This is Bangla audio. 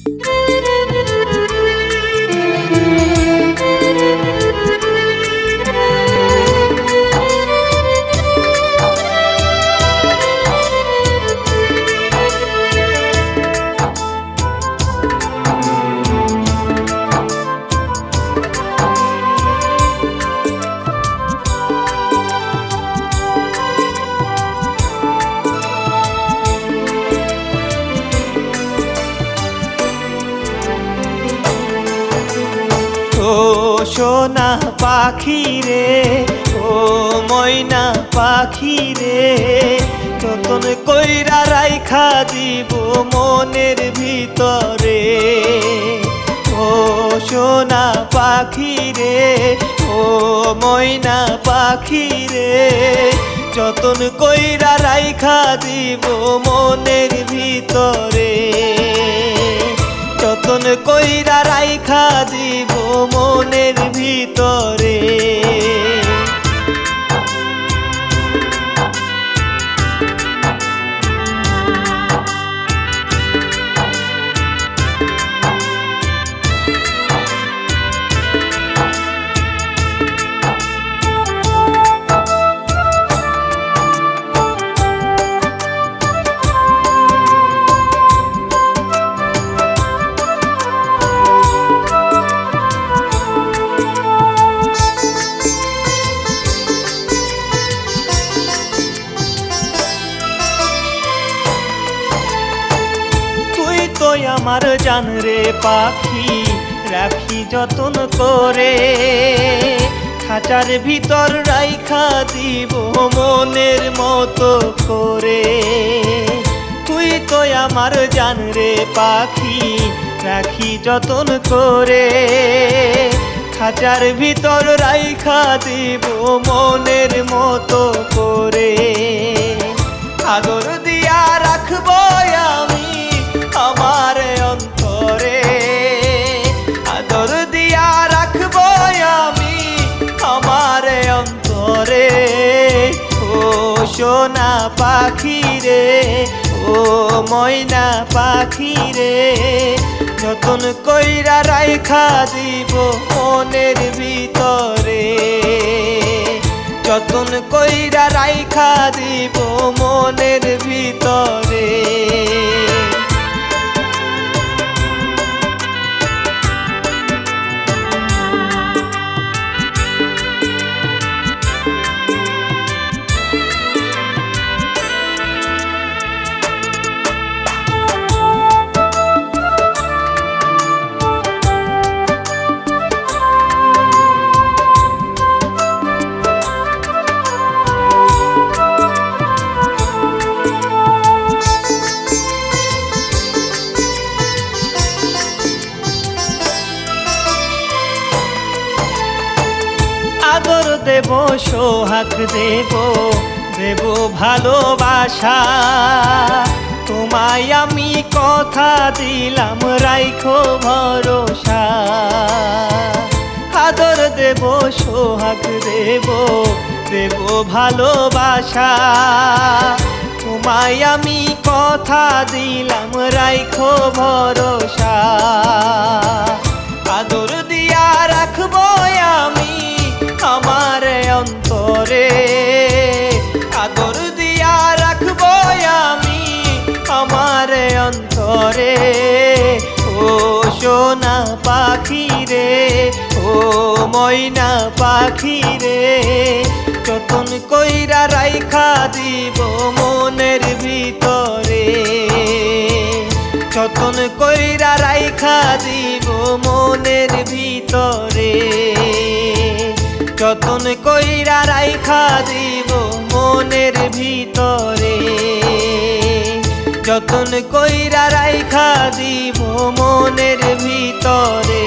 ও সোনা পাখি রে, ও ময়না পাখি রে, যতন কইরা রাইখা দিব মনের ভিতরে। ও সোনা পাখি রে, ও ময়না পাখি রে, যতন কইরা রাইখা দিব মনের ভিতরে। যতন কইরা রাইখা দিব মনের ভিতরে। তুই আমার জান রে পাখি, রাখি যতন করে, খাঁচার ভিতর রাইখা দিব মনের মতো করে। তুই তো আমার জান রে পাখি, রাখি যতন করে, খাঁচার ভিতর রাইখা দিব মনের মতো করে। আদর দিয়া রাখবো আমি আমার অন্তরে, আদর দিয়া রাখবো আমি আমার অন্তরে। ও সোনা পাখি রে, ও ময়না পাখি রে, যতন কইরা রাইখা দিব মনের ভিতরে। যতন কইরা রাইখা দিব মনের ভিতরে। আদর দেব সোহাগ দেব, দেব ভালোবাসা, তোমায় আমি কথা দিলাম রাইখো ভরসা। আদর দেব সোহাগ দেব, দেব ভালোবাসা, তোমায় আমি কথা দিলাম রাইখো ভরসা। আদর দিয়া রাখবো আমি আমার অন্তরে, আদর দিয়া রাখবো আমি আমার অন্তরে। ও সোনা পাখি রে, ও ময়না পাখি রে, যতন কইরা রাইখা দিব মনের ভিতরে। যতন কইরা রাইখা দিব মনের ভিতরে। যতন কইরা রাইখা দিব মনের ভিতরে। যতন কইরা রাইখা দিব মনের ভিতরে।